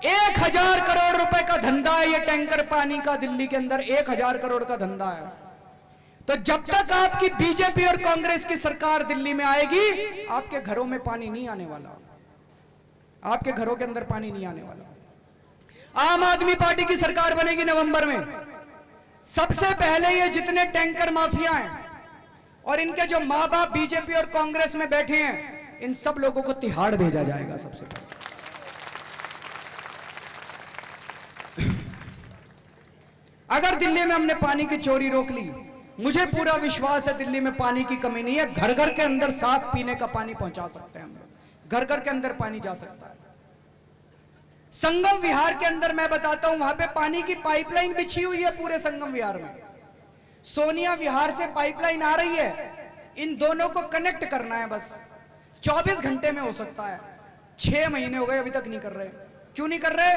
1000 करोड़ रुपए का धंधा है ये टैंकर पानी का। दिल्ली के अंदर 1000 करोड़ का धंधा है। तो जब तक आपकी बीजेपी और कांग्रेस की सरकार दिल्ली में आएगी, आपके घरों में पानी नहीं आने वाला, आपके घरों के अंदर पानी नहीं आने वाला। आम आदमी पार्टी की सरकार बनेगी नवंबर में। सबसे पहले ये जितने टैंकर माफिया हैं और इनके जो मां बाप बीजेपी और कांग्रेस में बैठे हैं, इन सब लोगों को तिहाड़ भेजा जाएगा सबसे पहले। अगर दिल्ली में हमने पानी की चोरी रोक ली, मुझे पूरा विश्वास है दिल्ली में पानी की कमी नहीं है। घर घर के अंदर साफ पीने का पानी पहुंचा सकते हैं हम लोग, घर घर के अंदर पानी जा सकता है। संगम विहार के अंदर मैं बताता हूं, वहां पे पानी की पाइपलाइन बिछी हुई है पूरे संगम विहार में। सोनिया विहार से पाइपलाइन आ रही है, इन दोनों को कनेक्ट करना है बस। 24 घंटे में हो सकता है। 6 महीने हो गए अभी तक नहीं कर रहे। क्यों नहीं कर रहे?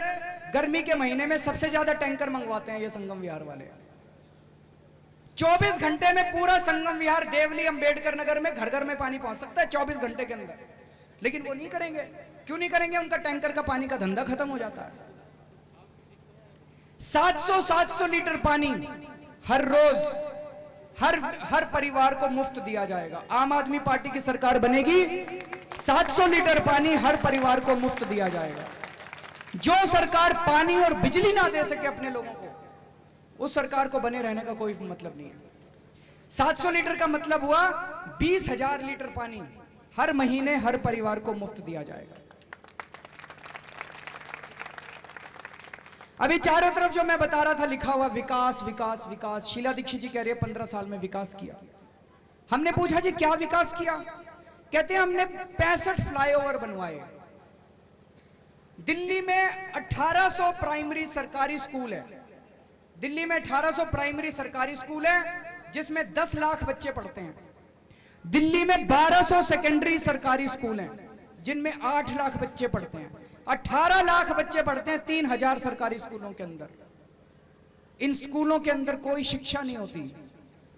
गर्मी के महीने में सबसे ज्यादा टैंकर मंगवाते हैं ये संगम विहार वाले। 24 घंटे में पूरा संगम विहार देवली अंबेडकर नगर में घर घर में पानी पहुंच सकता है 24 घंटे के अंदर। लेकिन वो नहीं करेंगे। क्यों नहीं करेंगे? उनका टैंकर का पानी का धंधा खत्म हो जाता है। 700 लीटर पानी हर रोज हर परिवार को मुफ्त दिया जाएगा। आम आदमी पार्टी की सरकार बनेगी, 700 लीटर पानी हर परिवार को मुफ्त दिया जाएगा। जो सरकार पानी और बिजली ना दे सके अपने लोगों को, उस सरकार को बने रहने का कोई मतलब नहीं है। 700 लीटर का मतलब हुआ 20,000 लीटर पानी हर महीने हर परिवार को मुफ्त दिया जाएगा। अभी चारों तरफ जो मैं बता रहा था लिखा हुआ विकास विकास विकास। शीला दीक्षित जी कह रहे हैं 15 साल में विकास किया। हमने पूछा जी क्या विकास किया? कहते हैं हमने 65 फ्लाईओवर बनवाए। दिल्ली में 1800 प्राइमरी सरकारी स्कूल है। दिल्ली में 1800 प्राइमरी सरकारी स्कूल है जिसमें 10 लाख बच्चे पढ़ते हैं। दिल्ली में 1200 सेकेंडरी सरकारी स्कूल हैं जिनमें 8 लाख बच्चे पढ़ते हैं। 18 लाख बच्चे पढ़ते हैं 3000 सरकारी स्कूलों के अंदर। इन स्कूलों के अंदर कोई शिक्षा नहीं होती,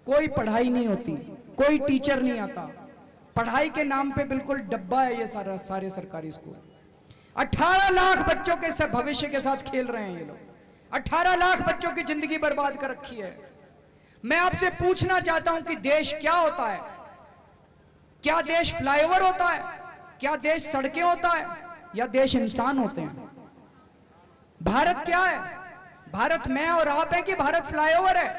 कोई पढ़ाई नहीं होती, कोई टीचर नहीं आता। पढ़ाई के नाम पे बिल्कुल डब्बा है ये सारे सरकारी स्कूल। 18 लाख बच्चों के भविष्य के साथ खेल रहे हैं ये लोग। 18 लाख बच्चों की जिंदगी बर्बाद कर रखी है। मैं आपसे पूछना चाहता हूं कि देश क्या होता है? क्या देश फ्लाईओवर होता है? क्या देश सड़कें होता है? या देश इंसान होते हैं? भारत क्या है? भारत मैं और आप हैं कि भारत फ्लाईओवर है?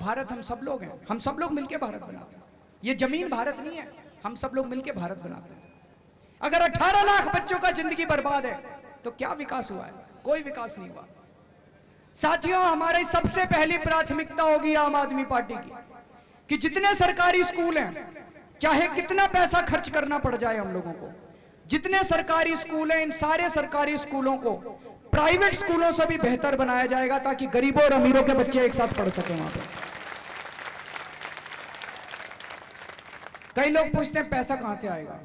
भारत हम सब लोग हैं। हम सब लोग मिलकर भारत बनाते हैं। ये जमीन भारत नहीं है, हम सब लोग मिलकर भारत बनाते हैं। अगर 18 लाख बच्चों का जिंदगी बर्बाद है तो क्या विकास हुआ है? कोई विकास नहीं हुआ। साथियों, हमारी सबसे पहली प्राथमिकता होगी आम आदमी पार्टी की कि जितने सरकारी स्कूल हैं, चाहे कितना पैसा खर्च करना पड़ जाए हम लोगों को, जितने सरकारी स्कूल हैं इन सारे सरकारी स्कूलों को प्राइवेट स्कूलों से भी बेहतर बनाया जाएगा ताकि गरीबों और अमीरों के बच्चे एक साथ पढ़ सकें वहां पर। कई लोग पूछते हैं पैसा कहां से आएगा?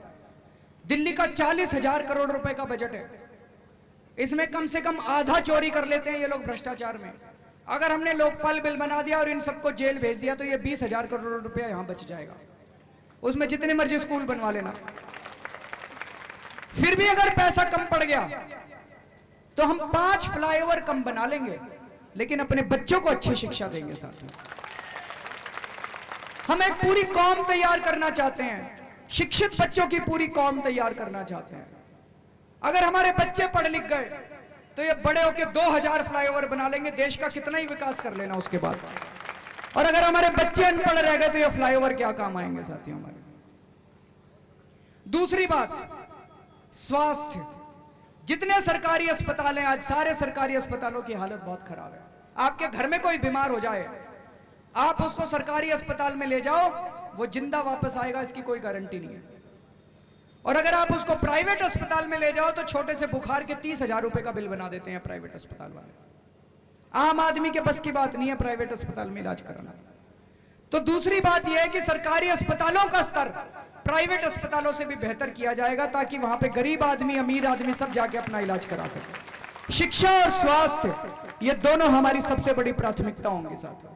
दिल्ली का 40,000 करोड़ रुपए का बजट है। इसमें कम से कम आधा चोरी कर लेते हैं ये लोग भ्रष्टाचार में। अगर हमने लोकपाल बिल बना दिया और इन सबको जेल भेज दिया तो ये 20,000 करोड़ रुपया यहां बच जाएगा। उसमें जितने मर्जी स्कूल बनवा लेना। फिर भी अगर पैसा कम पड़ गया तो हम 5 फ्लाईओवर कम बना लेंगे, लेकिन अपने बच्चों को अच्छी शिक्षा देंगे। साथ में हम एक पूरी कौम तैयार करना चाहते हैं, शिक्षित बच्चों की पूरी कौम तैयार करना चाहते हैं। अगर हमारे बच्चे पढ़ लिख गए तो ये बड़े होकर 2000 फ्लाईओवर बना लेंगे, देश का कितना ही विकास कर लेना उसके बाद। और अगर हमारे बच्चे अनपढ़ रह गए तो ये फ्लाईओवर क्या काम आएंगे साथियों हमारे। दूसरी बात, स्वास्थ्य। जितने सरकारी अस्पताल हैं आज, सारे सरकारी अस्पतालों की हालत बहुत खराब है। आपके घर में कोई बीमार हो जाए, आप उसको सरकारी अस्पताल में ले जाओ, वो जिंदा वापस आएगा इसकी कोई गारंटी नहीं है। और अगर आप उसको प्राइवेट अस्पताल में ले जाओ तो छोटे से बुखार के 30,000 रुपए का बिल बना देते हैं प्राइवेट अस्पताल वाले। आम आदमी के बस की बात नहीं है प्राइवेट अस्पताल में इलाज कराना। तो दूसरी बात यह है कि सरकारी अस्पतालों का स्तर प्राइवेट अस्पतालों से भी बेहतर किया जाएगा ताकि वहां पे गरीब आदमी, अमीर आदमी सब जाके अपना इलाज करा सके। शिक्षा और स्वास्थ्य, ये दोनों हमारी सबसे बड़ी प्राथमिकता होंगी साथियों।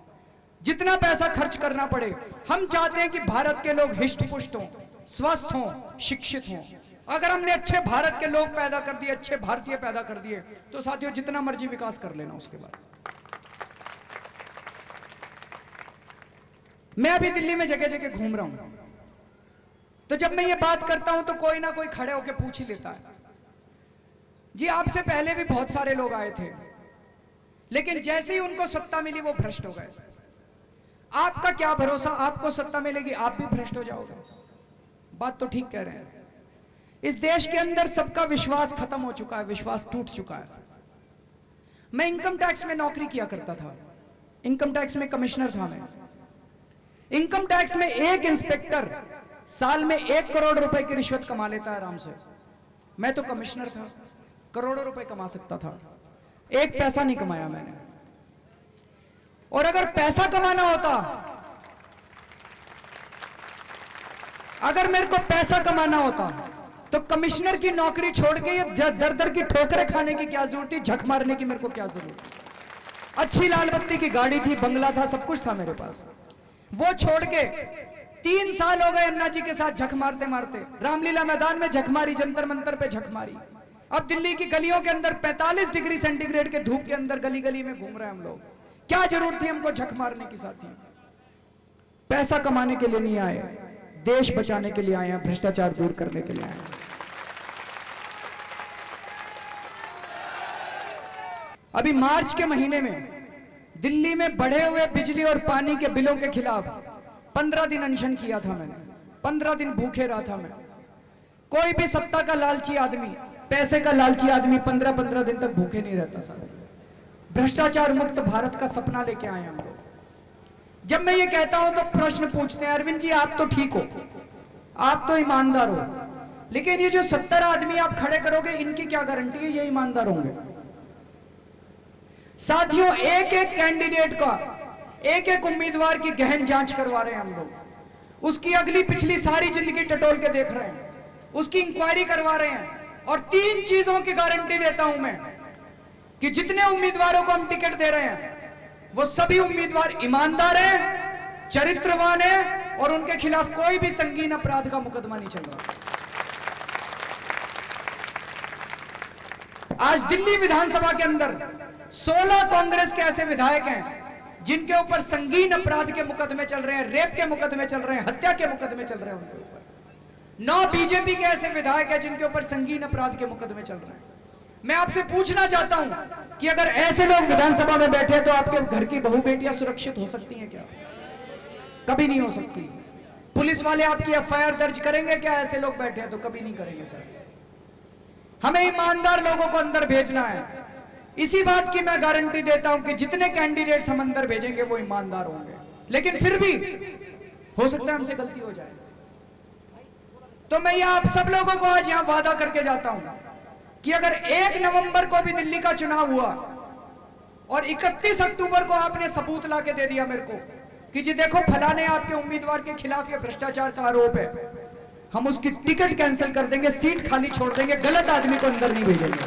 जितना पैसा खर्च करना पड़े, हम चाहते हैं कि भारत के लोग हिष्ट पुष्ट हों, स्वस्थ हों, शिक्षित हों। अगर हमने अच्छे भारत के लोग पैदा कर दिए, अच्छे भारतीय पैदा कर दिए, तो साथियों जितना मर्जी विकास कर लेना उसके बाद। मैं अभी दिल्ली में जगह जगह घूम रहा हूं, तो जब मैं ये बात करता हूं तो कोई ना कोई खड़े होकर पूछ ही लेता है, जी आपसे पहले भी बहुत सारे लोग आए थे, लेकिन जैसे ही उनको सत्ता मिली वो भ्रष्ट हो गए। आपका क्या भरोसा, आपको सत्ता मिलेगी आप भी भ्रष्ट हो जाओगे? बात तो ठीक कह रहे हैं। इस देश के अंदर सबका विश्वास खत्म हो चुका है, विश्वास टूट चुका है। मैं इनकम टैक्स में नौकरी किया करता था, इनकम टैक्स में कमिश्नर था मैं। इनकम टैक्स में एक इंस्पेक्टर साल में 1 करोड़ रुपए की रिश्वत कमा लेता है आराम से। मैं तो कमिश्नर था, करोड़ों रुपए कमा सकता था, एक पैसा नहीं कमाया मैंने। और अगर पैसा कमाना होता, अगर मेरे को पैसा कमाना होता तो कमिश्नर की नौकरी छोड़ के ये दर दर की ठोकरें खाने की क्या जरूरत थी, झक मारने की मेरे को क्या जरूरत थी? अच्छी लाल बत्ती की गाड़ी थी, बंगला था, सब कुछ था मेरे पास। वो छोड़ के 3 साल हो गए अन्ना जी के साथ झक मारते मारते। रामलीला मैदान में झक मारी, जंतर मंतर पे झक मारी। अब दिल्ली की गलियों के अंदर 45 डिग्री सेंटीग्रेड के धूप के अंदर गली गली में घूम रहे हैं हम लोग। क्या जरूरत थी हमको झक मारने की? साथी पैसा कमाने के लिए नहीं आए, देश बचाने के लिए आए हैं, भ्रष्टाचार दूर करने के लिए आए हैं। अभी मार्च के महीने में दिल्ली में बढ़े हुए बिजली और पानी के बिलों के खिलाफ 15 दिन अनशन किया था मैंने, 15 दिन भूखे रहा था मैं। कोई भी सत्ता का लालची आदमी, पैसे का लालची आदमी 15-15 दिन तक भूखे नहीं रहता साथी। भ्रष्टाचार मुक्त भारत का सपना लेके आए हम लोग। जब मैं ये कहता हूं तो प्रश्न पूछते हैं, अरविंद जी आप तो ठीक हो, आप तो ईमानदार हो, लेकिन ये जो 70 आदमी आप खड़े करोगे इनकी क्या गारंटी है ये ईमानदार होंगे? साथियों एक एक कैंडिडेट का, एक एक उम्मीदवार की गहन जांच करवा रहे हैं हम लोग। उसकी अगली पिछली सारी जिंदगी टटोल के देख रहे हैं, उसकी इंक्वायरी करवा रहे हैं। और 3 चीजों की गारंटी देता हूं मैं कि जितने उम्मीदवारों को हम टिकट दे रहे हैं वो सभी उम्मीदवार ईमानदार हैं, चरित्रवान हैं और उनके खिलाफ कोई भी संगीन अपराध का मुकदमा नहीं चल रहा। आज दिल्ली विधानसभा के अंदर 16 कांग्रेस के ऐसे विधायक हैं जिनके ऊपर संगीन अपराध के मुकदमे चल रहे हैं, रेप के मुकदमे चल रहे हैं, हत्या के मुकदमे चल रहे हैं उनके ऊपर। 9 बीजेपी के ऐसे विधायक हैं जिनके ऊपर संगीन अपराध के मुकदमे चल रहे हैं। मैं आपसे पूछना चाहता हूं कि अगर ऐसे लोग विधानसभा में बैठे तो आपके घर की बहू बेटियां सुरक्षित हो सकती हैं क्या? कभी नहीं हो सकती। पुलिस वाले आपकी एफआईआर दर्ज करेंगे क्या? ऐसे लोग बैठे हैं तो कभी नहीं करेंगे सर। हमें ईमानदार लोगों को अंदर भेजना है। इसी बात की मैं गारंटी देता हूं कि जितने कैंडिडेट्स हम अंदर भेजेंगे वो ईमानदार होंगे। लेकिन फिर भी हो सकता है हमसे गलती हो जाए। तो मैं ये आप सब लोगों को आज यहां वादा करके जाता हूं कि अगर 1 नवंबर को भी दिल्ली का चुनाव हुआ और 31 अक्टूबर को आपने सबूत ला के दे दिया मेरे को कि जी देखो फलाने आपके उम्मीदवार के खिलाफ ये भ्रष्टाचार का आरोप है, हम उसकी टिकट कैंसिल कर देंगे, सीट खाली छोड़ देंगे, गलत आदमी को अंदर नहीं भेजेंगे,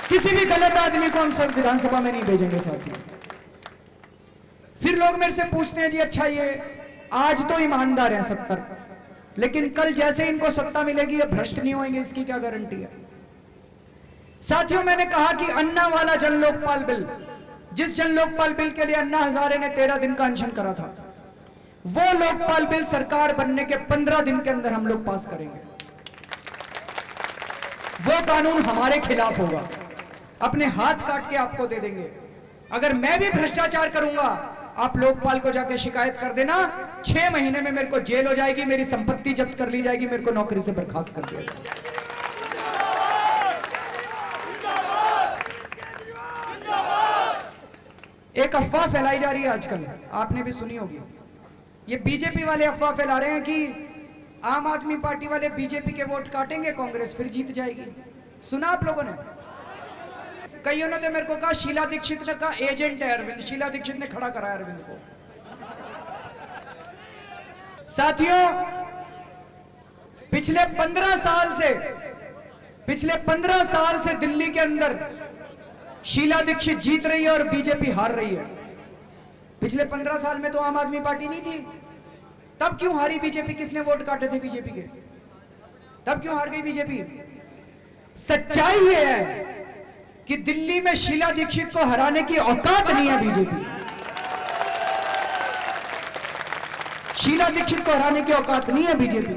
किसी भी गलत आदमी को हम सब विधानसभा में नहीं भेजेंगे साथी। फिर लोग मेरे से पूछते हैं जी अच्छा ये आज तो ईमानदार हैं 70, लेकिन कल जैसे इनको सत्ता मिलेगी ये भ्रष्ट नहीं होंगे, इसकी क्या गारंटी है? साथियों मैंने कहा कि अन्ना वाला जन लोकपाल बिल, जिस जन लोकपाल बिल के लिए अन्ना हजारे ने 13 दिन का अनशन करा था, वो लोकपाल बिल सरकार बनने के 15 दिन के अंदर हम लोग पास करेंगे। वो कानून हमारे खिलाफ होगा, अपने हाथ काट के आपको दे देंगे। अगर मैं भी भ्रष्टाचार करूंगा आप लोकपाल को जाके शिकायत कर देना, 6 महीने में मेरे को जेल हो जाएगी, मेरी संपत्ति जब्त कर ली जाएगी, मेरे को नौकरी से बर्खास्त कर दिया जाएगा। एक अफवाह फैलाई जा रही है आजकल, आपने भी सुनी होगी। ये बीजेपी वाले अफवाह फैला रहे हैं कि आम आदमी पार्टी वाले बीजेपी के वोट काटेंगे, कांग्रेस फिर जीत जाएगी। सुना आप लोगों ने? कईयों ने तो मेरे को कहा शीला दीक्षित ने कहा एजेंट है अरविंद, शीला दीक्षित ने खड़ा कराया अरविंद को। साथियों पिछले 15 साल से दिल्ली के अंदर शीला दीक्षित जीत रही है और बीजेपी हार रही है। पिछले 15 साल में तो आम आदमी पार्टी नहीं थी, तब क्यों हारी बीजेपी? किसने वोट काटे थे बीजेपी के? तब क्यों हार गई बीजेपी? सच्चाई ये है कि दिल्ली में शीला दीक्षित को हराने की औकात नहीं है बीजेपी। शीला दीक्षित को हराने की औकात नहीं है बीजेपी।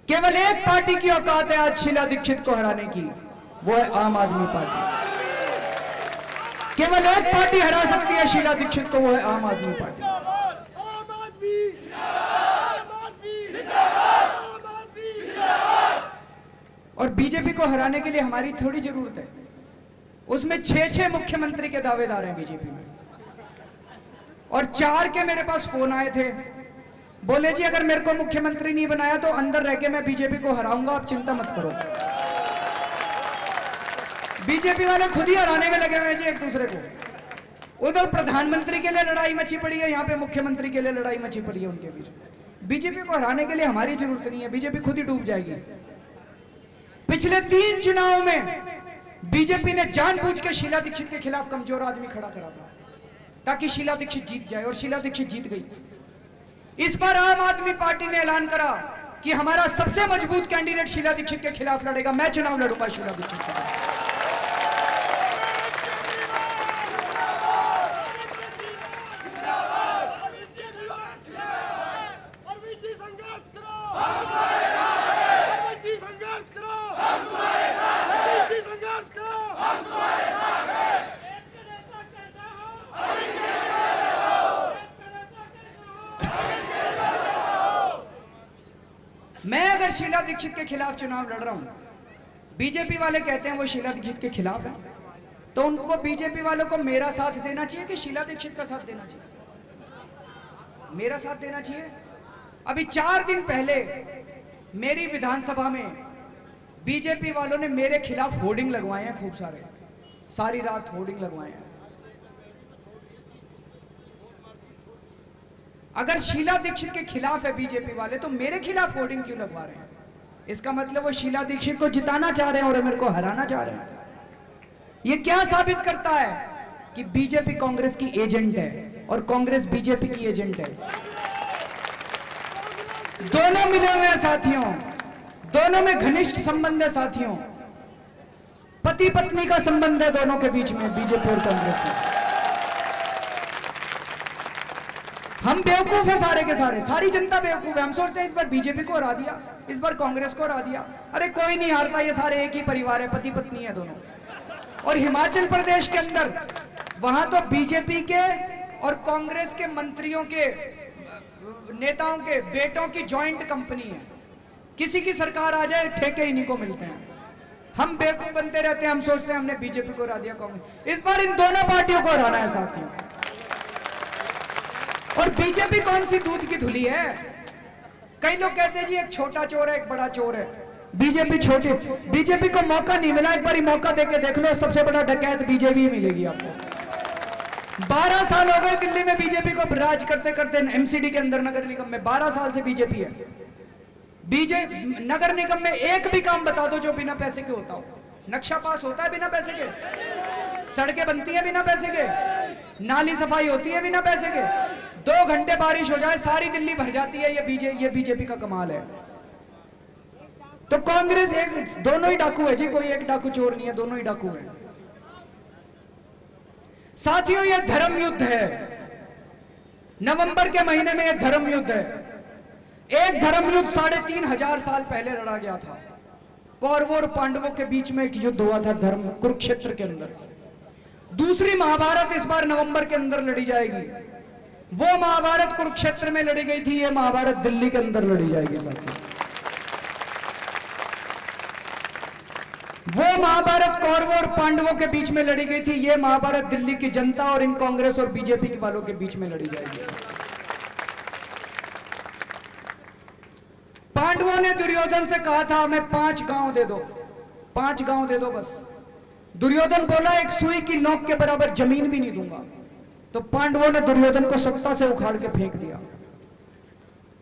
केवल एक पार्टी की औकात है आज शीला दीक्षित को हराने की, वो है आम आदमी पार्टी। केवल एक पार्टी हरा सकती है शीला दीक्षित को, वो है आम आदमी पार्टी। और बीजेपी को हराने के लिए हमारी थोड़ी जरूरत है, उसमें 6 मुख्यमंत्री के दावेदार हैं बीजेपी में, और 4 के मेरे पास फोन आए थे, बोले जी अगर मेरे को मुख्यमंत्री नहीं बनाया तो अंदर रह के मैं बीजेपी को हराऊंगा, आप चिंता मत करो। बीजेपी वाले खुद ही हराने में लगे हुए हैं जी एक दूसरे को। उधर प्रधानमंत्री के लिए लड़ाई मची पड़ी है, यहाँ पे मुख्यमंत्री के लिए लड़ाई मची पड़ी है उनके बीच। बीजेपी को हराने के लिए हमारी जरूरत नहीं है, बीजेपी खुद ही डूब जाएगी। पिछले 3 चुनाव में बीजेपी ने जानबूझ के शीला दीक्षित के खिलाफ कमजोर आदमी खड़ा करा था ताकि शीला दीक्षित जीत जाए, और शीला दीक्षित जीत गई। इस बार आम आदमी पार्टी ने ऐलान करा कि हमारा सबसे मजबूत कैंडिडेट शीला दीक्षित के खिलाफ लड़ेगा, मैं चुनाव लड़ूंगा शीला दीक्षित के खिलाफ। मैं अगर शीला दीक्षित के खिलाफ चुनाव लड़ रहा हूं, बीजेपी वाले कहते हैं वो शीला दीक्षित के खिलाफ है, तो उनको बीजेपी वालों को मेरा साथ देना चाहिए कि शीला दीक्षित का साथ देना चाहिए? मेरा साथ देना चाहिए। अभी 4 दिन पहले मेरी विधानसभा में बीजेपी वालों ने मेरे खिलाफ होर्डिंग लगवाए हैं, खूब सारे, सारी रात होर्डिंग लगवाए हैं। अगर शीला दीक्षित के खिलाफ है बीजेपी वाले, तो मेरे खिलाफ होर्डिंग क्यों लगवा रहे हैं? इसका मतलब वो शीला दीक्षित को जिताना चाह रहे हैं और मेरे को हराना चाह रहे हैं। ये क्या साबित करता है कि बीजेपी कांग्रेस की एजेंट है और कांग्रेस बीजेपी की एजेंट है। दोनों मिले हुए हैं साथियों, दोनों में घनिष्ठ संबंध है साथियों, पति पत्नी का संबंध है दोनों के बीच में, बीजेपी और कांग्रेस में। हम बेवकूफ है सारे के सारे, सारी जनता बेवकूफ है। हम सोचते हैं इस बार बीजेपी को हरा दिया, इस बार कांग्रेस को हरा दिया। अरे कोई नहीं हारता, ये सारे एक ही परिवार है, पति पत्नी है दोनों। और हिमाचल प्रदेश के अंदर वहां तो बीजेपी के और कांग्रेस के मंत्रियों के, नेताओं के बेटों की जॉइंट कंपनी है। किसी की सरकार आ जाए ठेके इन्हीं को मिलते हैं। हम बेवकूफ बनते रहते हैं, हम सोचते हैं हमने बीजेपी को हरा दिया, कांग्रेस। इस बार इन दोनों पार्टियों को हराना है साथियों। और बीजेपी कौन सी दूध की धुली है? कई लोग कहते हैं जी एक छोटा चोर है एक बड़ा चोर है। बीजेपी छोटी, बीजेपी को मौका नहीं मिला, एक बार मौका देके देख लो, सबसे बड़ा डकैत बीजेपी ही मिलेगी आपको। 12 साल हो गए दिल्ली में बीजेपी को राज करते करते, एमसीडी के अंदर नगर निगम में 12 साल से बीजेपी है। बीजेपी नगर निगम में एक भी काम बता दो जो बिना पैसे के होता हो। नक्शा पास होता है बिना पैसे के, सड़कें बनती है बिना पैसे के, नाली सफाई होती है बिना पैसे के, 2 घंटे बारिश हो जाए सारी दिल्ली भर जाती है। ये बीजेपी का कमाल है। तो कांग्रेस एक, दोनों ही डाकू है जी, कोई एक डाकू चोर नहीं है, दोनों ही डाकू है साथियों। ये धर्म युद्ध है, नवंबर के महीने में एक धर्म युद्ध है। एक धर्म युद्ध 3500 साल पहले लड़ा गया था। कौरवों और पांडवों के बीच में एक युद्ध हुआ था धर्म, कुरुक्षेत्र के अंदर। दूसरी महाभारत इस बार नवंबर के अंदर लड़ी जाएगी। वो महाभारत कुरुक्षेत्र में लड़ी गई थी, ये महाभारत दिल्ली के अंदर लड़ी जाएगी साथियों। वो महाभारत कौरवों और पांडवों के बीच में लड़ी गई थी, ये महाभारत दिल्ली की जनता और इन कांग्रेस और बीजेपी के वालों के बीच में लड़ी जाएगी। पांडवों ने दुर्योधन से कहा था हमें 5 गांव दे दो, 5 गांव दे दो बस। दुर्योधन बोला एक सुई की नोक के बराबर जमीन भी नहीं दूंगा। तो पांडवों ने दुर्योधन को सत्ता से उखाड़ के फेंक दिया।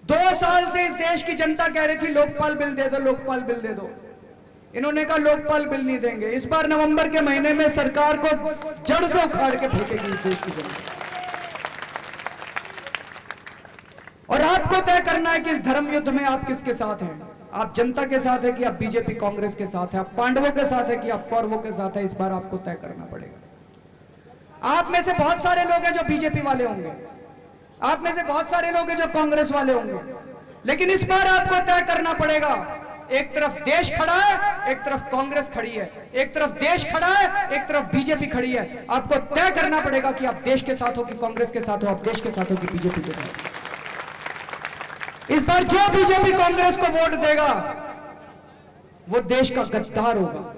2 साल से इस देश की जनता कह रही थी लोकपाल बिल दे दो, लोकपाल बिल दे दो। इन्होंने कहा लोकपाल बिल नहीं देंगे। इस बार नवंबर के महीने में सरकार को जड़ से उखाड़ के फेंकेगी इस देश की जनता। और आपको तय करना है कि इस धर्म युद्ध में आप किसके साथ हैं। आप जनता के साथ है कि आप बीजेपी कांग्रेस के साथ है, आप पांडवों के साथ है कि आप कौरवों के साथ है, इस बार आपको तय करना पड़ेगा। आप में से बहुत सारे लोग हैं जो बीजेपी वाले होंगे, आप में से बहुत सारे लोग हैं जो कांग्रेस वाले होंगे, लेकिन इस बार आपको तय करना पड़ेगा। एक तरफ देश खड़ा है, एक तरफ कांग्रेस खड़ी है, एक तरफ देश खड़ा है, एक तरफ बीजेपी खड़ी है। आपको तय करना पड़ेगा कि आप देश के साथ हो कि कांग्रेस के साथ हो, आप देश के साथ हो कि बीजेपी के साथ हो। इस बार जो बीजेपी कांग्रेस को वोट देगा वो देश का गद्दार होगा।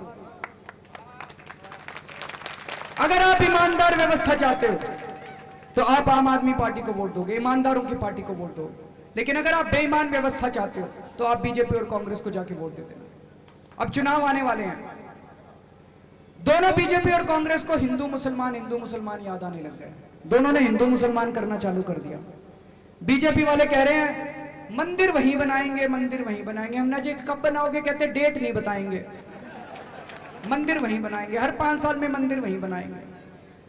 अगर आप ईमानदार व्यवस्था चाहते हो तो आप आम आदमी पार्टी को वोट दोगे, ईमानदारों की पार्टी को वोट दोगे। लेकिन अगर आप बेईमान व्यवस्था चाहते हो तो आप बीजेपी और कांग्रेस को जाके वोट दे देना। अब चुनाव आने वाले हैं, दोनों बीजेपी और कांग्रेस को हिंदू मुसलमान याद आने लग गए। दोनों ने हिंदू मुसलमान करना चालू कर दिया। बीजेपी वाले कह रहे हैं मंदिर वहीं बनाएंगे, मंदिर वहीं बनाएंगे। हमने जी कब बनाओगे, कहते डेट नहीं बताएंगे, मंदिर वहीं बनाएंगे, हर 5 साल में मंदिर वहीं बनाएंगे।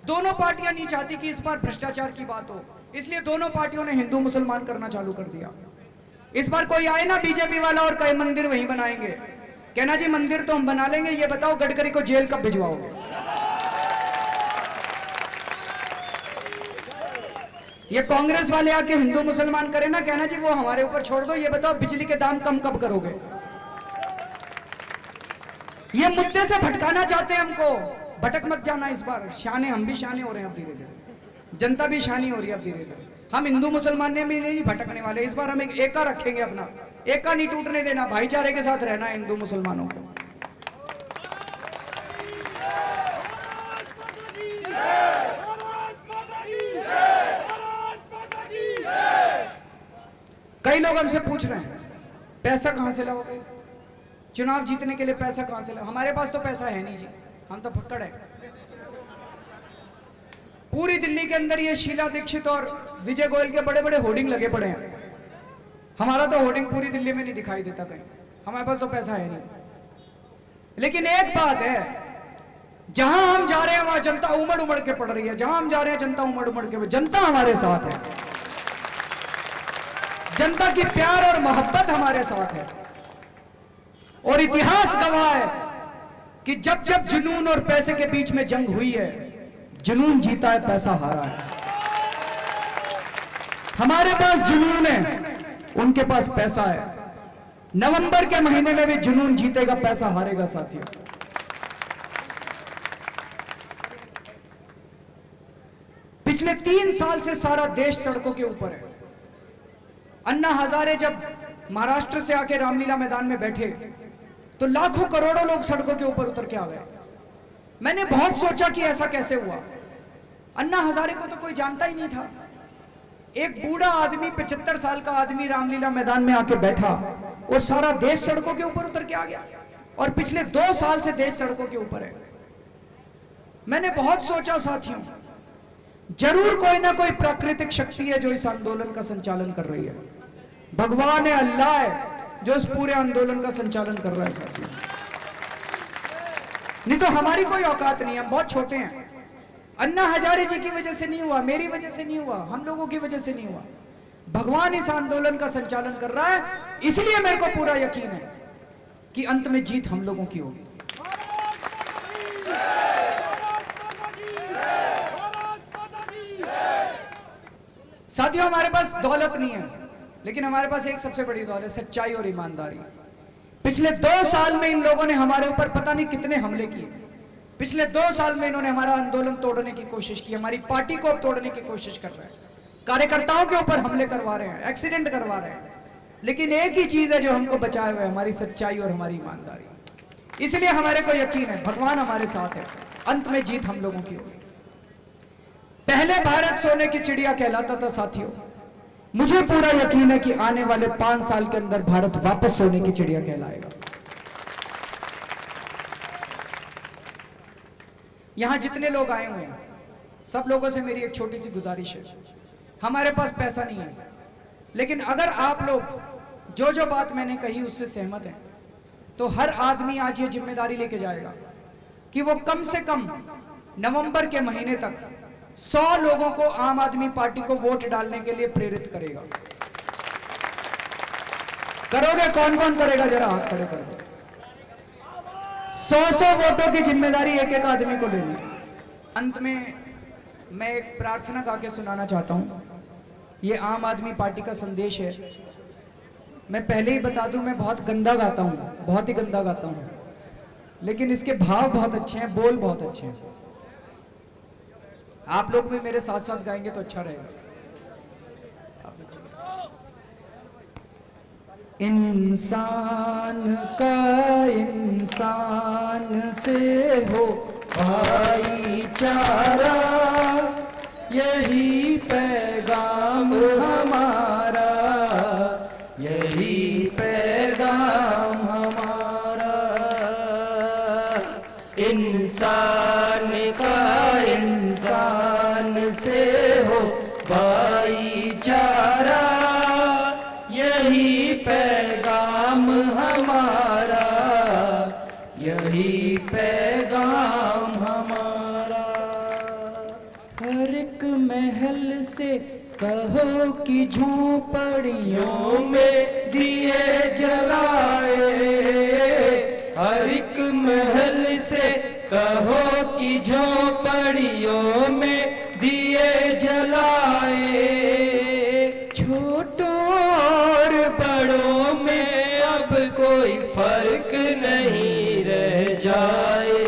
दोनों पार्टियां नहीं चाहती कि इस बार भ्रष्टाचार की बात हो, इसलिए दोनों पार्टियों ने हिंदू मुसलमान करना चालू कर दिया। इस बार कोई आए ना बीजेपी वाला और कहे मंदिर वहीं बनाएंगे, कहना जी मंदिर तो हम बना लेंगे, ये बताओ गडकरी को जेल कब भिजवाओगे। ये कांग्रेस वाले आके हिंदू मुसलमान करे ना, कहना जी वो हमारे ऊपर छोड़ दो, ये बताओ बिजली के दाम कम कब करोगे। ये मुद्दे से भटकाना चाहते हैं हमको, भटक मत जाना। इस बार शाने, हम भी शाने हो रहे हैं अब धीरे धीरे, जनता भी शानी हो रही है अब धीरे धीरे। हम हिंदू मुसलमान ने भी नहीं भटकने वाले। इस बार हम एक एका रखेंगे, अपना एका नहीं टूटने देना, भाईचारे के साथ रहना है हिंदू मुसलमानों को। कई लोग हमसे पूछ रहे हैं पैसा कहां से लाओगे, चुनाव जीतने के लिए पैसा कहां से लाओ। हमारे पास तो पैसा है नहीं जी, हम तो फक्कड़ है। पूरी दिल्ली के अंदर ये शीला दीक्षित और विजय गोयल के बड़े बड़े होर्डिंग लगे पड़े हैं, हमारा तो होर्डिंग पूरी दिल्ली में नहीं दिखाई देता कहीं। हमारे पास तो पैसा है नहीं। लेकिन एक बात है, जहां हम जा रहे हैं वहां जनता उमड़ उमड़ के पड़ रही है, जहां हम जा रहे हैं जनता उमड़ उमड़ के, जनता हमारे साथ है, जनता की प्यार और मोहब्बत हमारे साथ है। और इतिहास गवाह है कि जब जब जुनून और पैसे के बीच में जंग हुई है, जुनून जीता है, पैसा हारा है। हमारे पास जुनून है, उनके पास पैसा है। नवंबर के महीने में भी जुनून जीतेगा, पैसा हारेगा साथियों। पिछले 3 साल से सारा देश सड़कों के ऊपर है। अन्ना हजारे जब महाराष्ट्र से आके रामलीला मैदान में बैठे तो लाखों करोड़ों लोग सड़कों के ऊपर उतर के आ गए। मैंने बहुत सोचा कि ऐसा कैसे हुआ। अन्ना हजारे को तो कोई जानता ही नहीं था। एक बूढ़ा आदमी, 75 साल का आदमी रामलीला मैदान में आके बैठा और सारा देश सड़कों के ऊपर उतर के आ गया। और पिछले 2 साल से देश सड़कों के ऊपर है। मैंने बहुत सोचा साथियों, जरूर कोई ना कोई प्राकृतिक शक्ति है जो इस आंदोलन का संचालन कर रही है। भगवान है, अल्लाह है जो इस पूरे आंदोलन का संचालन कर रहा है साथियों। नहीं तो हमारी कोई औकात नहीं है, हम बहुत छोटे हैं। अन्ना हजारे जी की वजह से नहीं हुआ, मेरी वजह से नहीं हुआ, हम लोगों की वजह से नहीं हुआ। भगवान इस आंदोलन का संचालन कर रहा है, इसलिए मेरे को पूरा यकीन है कि अंत में जीत हम लोगों की होगी। साथियों, हमारे पास दौलत नहीं है, लेकिन हमारे पास एक सबसे बड़ी दौलत है, सच्चाई और ईमानदारी। पिछले 2 साल में इन लोगों ने हमारे ऊपर पता नहीं कितने हमले किए। पिछले 2 साल में इन्होंने हमारा आंदोलन तोड़ने की कोशिश की, हमारी पार्टी को अब तोड़ने की कोशिश कर रहे हैं, कार्यकर्ताओं के ऊपर हमले करवा रहे हैं, एक्सीडेंट करवा रहे हैं। लेकिन एक ही चीज है जो हमको बचाए हुए, हमारी सच्चाई और हमारी ईमानदारी। इसलिए हमारे को यकीन है भगवान हमारे साथ है, अंत में जीत हम लोगों की होगी। पहले भारत सोने की चिड़िया कहलाता था साथियों, मुझे पूरा यकीन है कि आने वाले 5 साल के अंदर भारत वापस सोने की चिड़िया कहलाएगा। यहां जितने लोग आए हुए हैं, सब लोगों से मेरी एक छोटी सी गुजारिश है। हमारे पास पैसा नहीं है, लेकिन अगर आप लोग जो जो बात मैंने कही उससे सहमत हैं, तो हर आदमी आज ये जिम्मेदारी लेके जाएगा कि वो कम से कम नवंबर के महीने तक 100 लोगों को आम आदमी पार्टी को वोट डालने के लिए प्रेरित करेगा। करोगे? कौन कौन करेगा? जरा हाथ खड़े कर दो। 100 वोटों की जिम्मेदारी एक एक आदमी को लेनी। अंत में मैं एक प्रार्थना गा के सुनाना चाहता हूं। ये आम आदमी पार्टी का संदेश है। मैं पहले ही बता दूं, मैं बहुत गंदा गाता हूं, बहुत ही गंदा गाता हूं, लेकिन इसके भाव बहुत अच्छे हैं, बोल बहुत अच्छे हैं। आप लोग भी मेरे साथ साथ गाएंगे तो अच्छा रहेगा। इंसान का इंसान से हो भाईचारा, यही पैगाम हमारा, यही पैगाम हमारा। इंसान का इंसान से हो भाईचारा, यही पैगाम हमारा, यही पैगाम हमारा। हर एक महल से कहो कि झोंपड़ियों में दिए जलाए, हर एक महल से कहो कि झोंपड़ियों में दिए जलाए। छोटों और बड़ों में अब कोई फर्क नहीं रह जाए,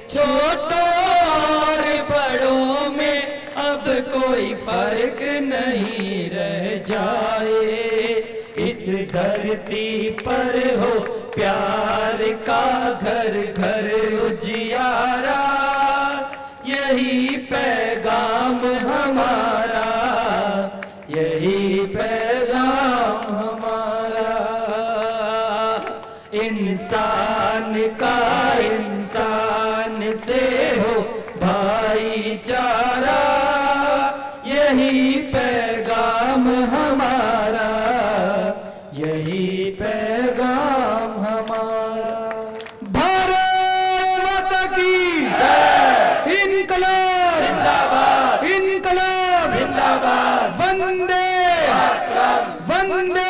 छोटों और बड़ों में अब कोई फर्क नहीं रह जाए। इस धरती पर हो प्यार का घर घर उजियारा, यही पैगाम हमारा, यही पैगाम हमारा। इंसान का इंसान से हो भाईचारा, यही पैगाम हमारा, यही पैगाम हमारा। भारत माता की जय। इनकलाब जिंदाबाद, इनकलाब जिंदाबाद। वंदे मातरम, वंदे